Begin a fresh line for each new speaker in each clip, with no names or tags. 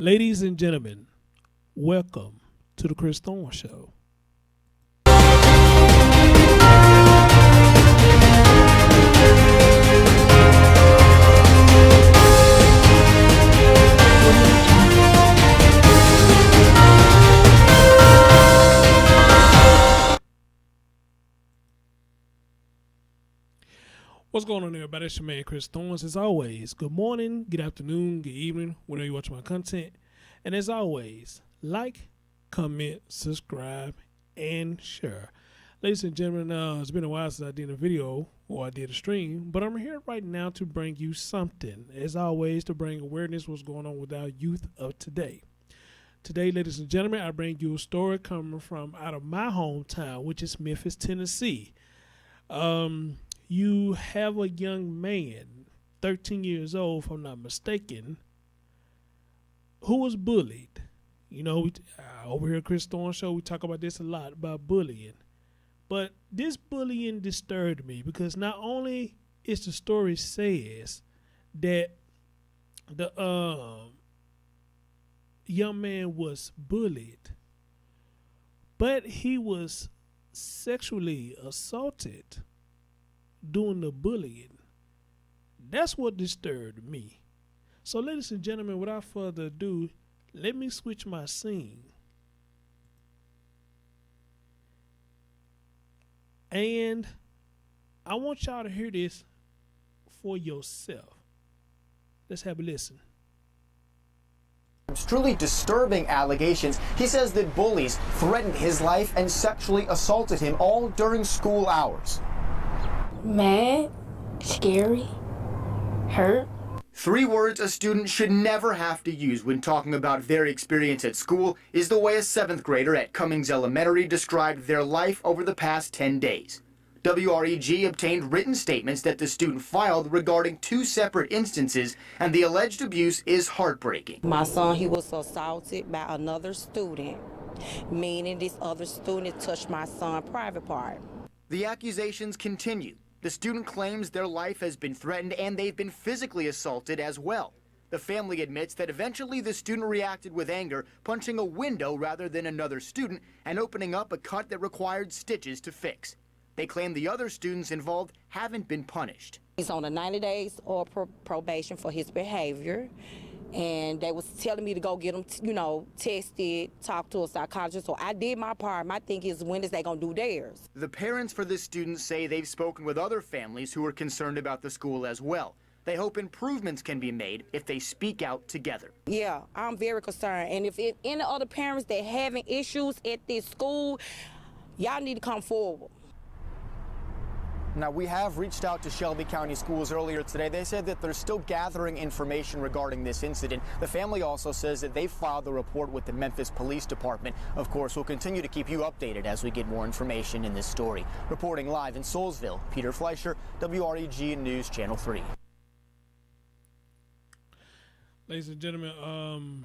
Ladies and gentlemen, welcome to the Chris Thorne Show. What's going on, everybody? It's your man, Chris Thorne. As always, good morning, good afternoon, good evening, whenever you watch my content. And as always, like, comment, subscribe, and share. Ladies and gentlemen, it's been a while since I did a video or I did a stream, but I'm here right now to bring you something. As always, to bring awareness what's going on with our youth of today. Today, ladies and gentlemen, I bring you a story coming from out of my hometown, which is Memphis, Tennessee. You have a young man, 13 years old, if I'm not mistaken, who was bullied. You know, over here at Chris Thorne Show, we talk about this a lot, about bullying. But this bullying disturbed me because not only is the story says that the young man was bullied, but he was sexually assaulted doing the bullying. That's what disturbed me. So, ladies and gentlemen, without further ado, let me switch my scene. And I want y'all to hear this for yourself. Let's have a listen.
Truly disturbing allegations. He says that bullies threatened his life and sexually assaulted him all during school hours.
Mad, scary, hurt.
3 words a student should never have to use when talking about their experience at school is the way a 7th grader at Cummings Elementary described their life over the past 10 days. WREG obtained written statements that the student filed regarding 2 separate instances, and the alleged abuse is heartbreaking.
My son, he was assaulted by another student, meaning this other student touched my son's private part.
The accusations continue. The student claims their life has been threatened and they've been physically assaulted as well. The family admits that eventually the student reacted with anger, punching a window rather than another student and opening up a cut that required stitches to fix. They claim the other students involved haven't been punished.
He's on a 90 days or probation for his behavior. And they was telling me to go get him, tested, talk to a psychologist. So I did my part. My thing is, when is they going to do theirs?
The parents for this student say they've spoken with other families who are concerned about the school as well. They hope improvements can be made if they speak out together.
Yeah, I'm very concerned. And if any other parents that having issues at this school, y'all need to come forward.
Now, we have reached out to Shelby County Schools earlier today. They said that they're still gathering information regarding this incident. The family also says that they filed the report with the Memphis Police Department. Of course, we'll continue to keep you updated as we get more information in this story. Reporting live in Soulsville, Peter Fleischer, WREG News Channel 3.
Ladies and gentlemen,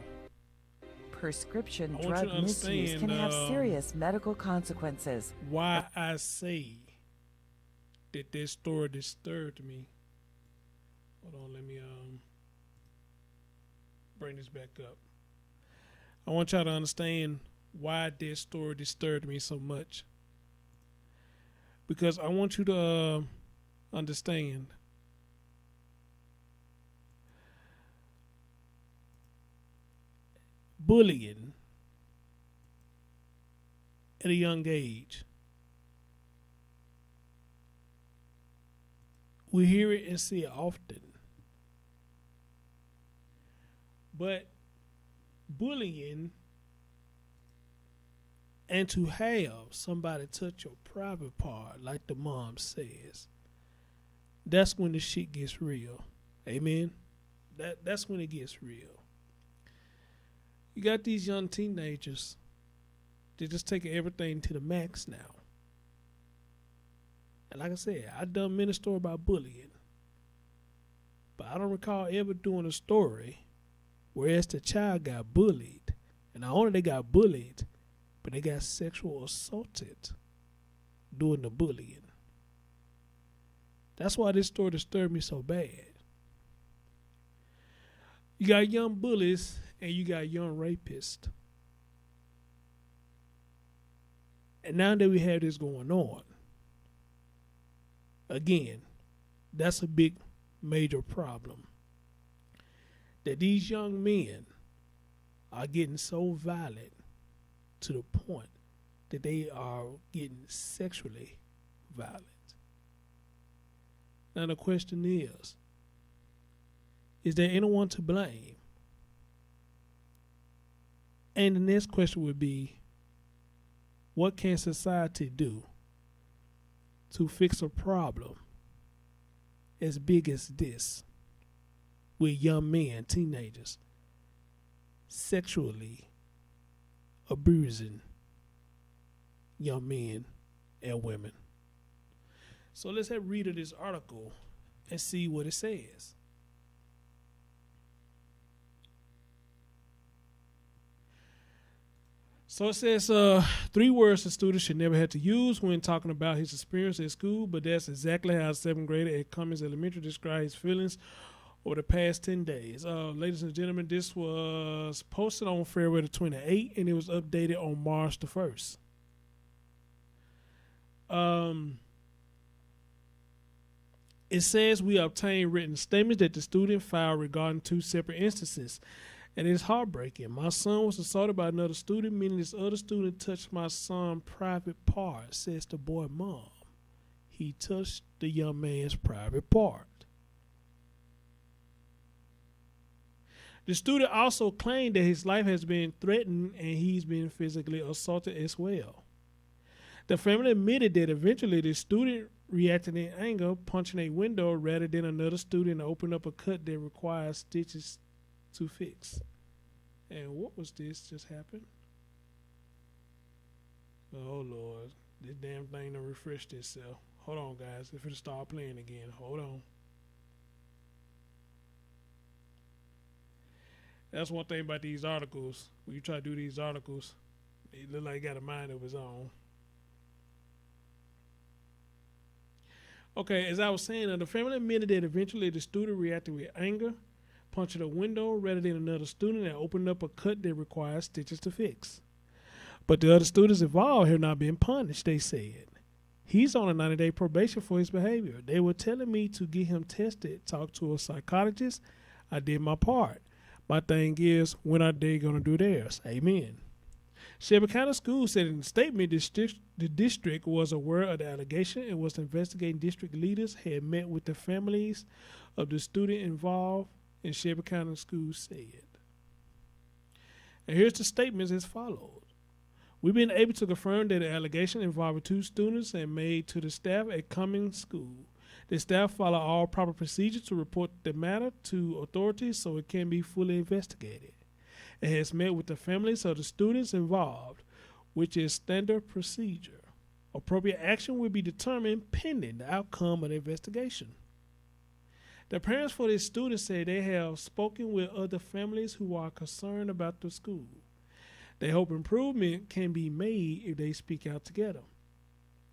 prescription drug misuse can have serious medical consequences.
Why I say that this story disturbed me. Hold on, let me bring this back up. I want y'all to understand why this story disturbed me so much. Because I want you to understand bullying at a young age. We hear it and see it often. But bullying and to have somebody touch your private part, like the mom says, that's when the shit gets real. Amen? That's when it gets real. You got these young teenagers, they're just taking everything to the max now. And like I said, I done many stories about bullying. But I don't recall ever doing a story whereas the child got bullied. And not only they got bullied, but they got sexual assaulted doing the bullying. That's why this story disturbed me so bad. You got young bullies and you got young rapists. And now that we have this going on, again, that's a big, major problem. That these young men are getting so violent to the point that they are getting sexually violent. Now the question is there anyone to blame? And the next question would be, what can society do to fix a problem as big as this with young men, teenagers, sexually abusing young men and women? So let's have a read of this article and see what it says. So it says 3 words a student should never have to use when talking about his experience at school, but that's exactly how a 7th grader at Cummings Elementary described his feelings over the past 10 days. Ladies and gentlemen, this was posted on February the 28th, and it was updated on March the 1st. It says we obtained written statements that the student filed regarding 2 separate instances. And it's heartbreaking. My son was assaulted by another student, meaning this other student touched my son's private part, says the boy mom. He touched the young man's private part. The student also claimed that his life has been threatened and he's been physically assaulted as well. The family admitted that eventually the student reacted in anger, punching a window rather than another student opened up a cut that requires stitches to fix. And what was this just happened? Oh Lord, this damn thing done refreshed itself. Hold on, guys. If it'll start playing again, hold on. That's one thing about these articles. When you try to do these articles, it look like it got a mind of its own. Okay, as I was saying, the family admitted that eventually the student reacted with anger, punching a window rather than another student, and opened up a cut that requires stitches to fix. But the other students involved have not been punished, they said. He's on a 90-day probation for his behavior. They were telling me to get him tested, talk to a psychologist. I did my part. My thing is, when are they going to do theirs? Amen. Shelby County School said in a statement the district was aware of the allegation and was investigating. District leaders had met with the families of the student involved, and Shelby County School said. And here's the statements as follows. We've been able to confirm that the allegation involving 2 students and made to the staff at Cummings School. The staff follow all proper procedures to report the matter to authorities so it can be fully investigated. It has met with the families of the students involved, which is standard procedure. Appropriate action will be determined pending the outcome of the investigation. The parents for the students say they have spoken with other families who are concerned about the school. They hope improvement can be made if they speak out together.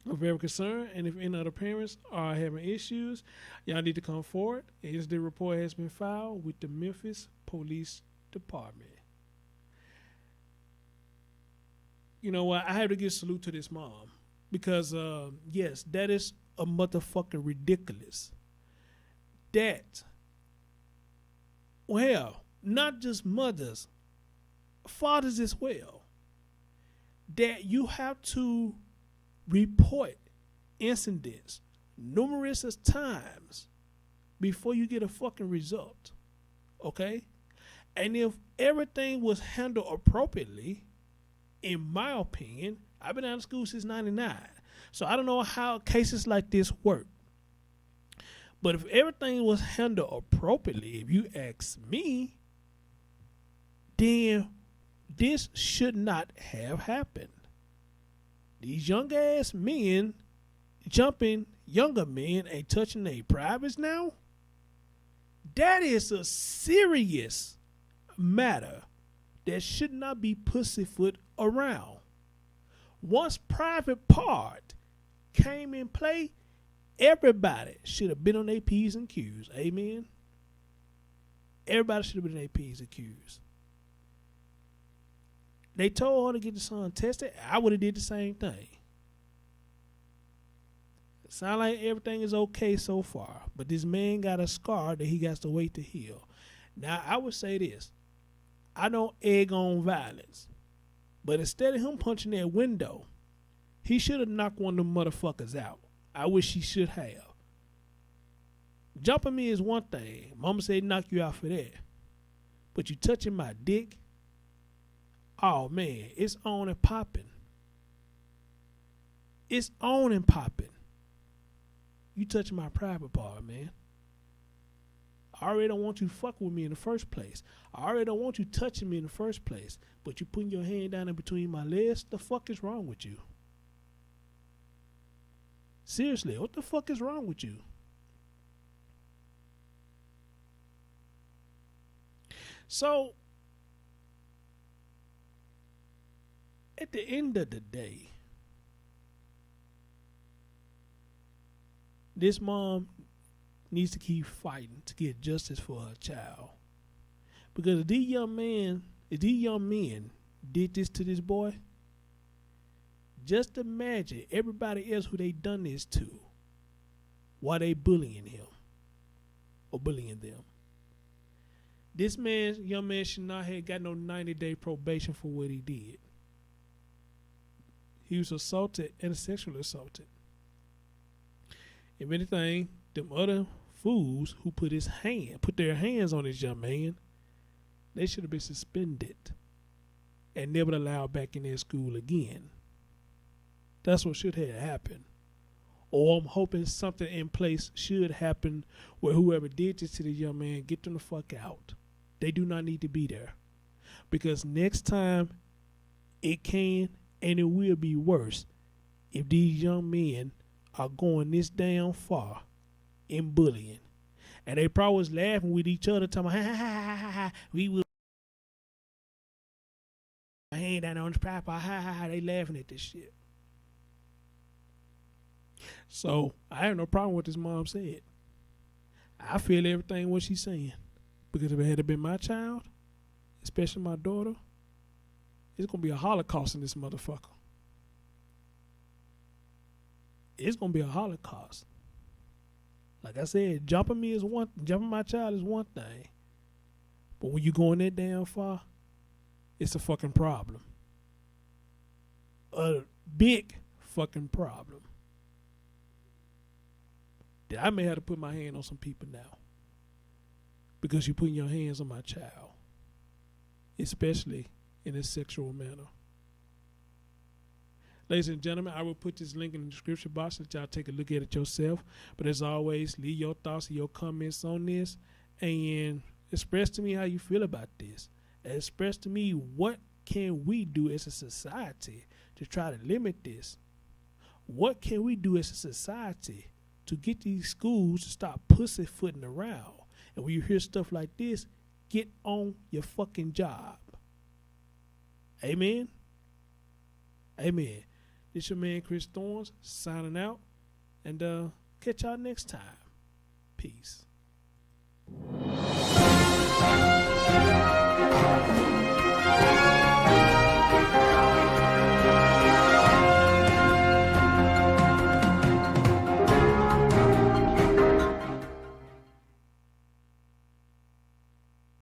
I'm very concerned, and if any other parents are having issues, y'all need to come forward. The report has been filed with the Memphis Police Department. You know what? I have to give salute to this mom because, yes, that is a motherfucking ridiculous. That, well, not just mothers, fathers as well, that you have to report incidents numerous times before you get a fucking result, okay? And if everything was handled appropriately, in my opinion, I've been out of school since 99, so I don't know how cases like this work. But if everything was handled appropriately, if you ask me, then this should not have happened. These young ass men jumping younger men and touching their privates now, that is a serious matter that should not be pussyfoot around. Once private part came in play, everybody should have been on their P's and Q's. Amen. Everybody should have been on their P's and Q's. They told her to get the son tested. I would have did the same thing. It sounds like everything is okay so far, but this man got a scar that he got to wait to heal. Now, I would say this. I don't egg on violence, but instead of him punching that window, he should have knocked one of them motherfuckers out. I wish he should have. Jumping me is one thing. Mama said knock you out for that. But you touching my dick? Oh, man, it's on and popping. It's on and popping. You touching my private part, man. I already don't want you fucking with me in the first place. I already don't want you touching me in the first place. But you putting your hand down in between my legs? The fuck is wrong with you? Seriously, what the fuck is wrong with you? So, at the end of the day, this mom needs to keep fighting to get justice for her child. Because if these young men did this to this boy, just imagine everybody else who they done this to while they bullying him or bullying them. This young man should not have got no 90-day probation for what he did. He was assaulted and sexually assaulted. If anything, them other fools who put their hands on this young man, they should have been suspended and never allowed back in their school again. That's what should have happened. Or I'm hoping something in place should happen where whoever did this to the young man, get them the fuck out. They do not need to be there. Because next time, it can and it will be worse if these young men are going this damn far in bullying. And they probably was laughing with each other, talking about, ha, ha, ha, ha, ha, we will hand down on the pipe, ha, ha, ha, they laughing at this shit. So, I have no problem with this mom said. I feel everything what she's saying. Because if it had been my child, especially my daughter, it's going to be a Holocaust in this motherfucker. It's going to be a Holocaust. Like I said, jumping my child is one thing. But when you going that damn far, it's a fucking problem. A big fucking problem. That I may have to put my hand on some people now. Because you're putting your hands on my child. Especially in a sexual manner. Ladies and gentlemen, I will put this link in the description box so that y'all take a look at it yourself. But as always, leave your thoughts and your comments on this. And express to me how you feel about this. Express to me what can we do as a society to try to limit this. What can we do as a society to get these schools to stop pussyfooting around? And when you hear stuff like this, get on your fucking job. Amen? Amen. This your man Chris Thorns signing out. And catch y'all next time. Peace.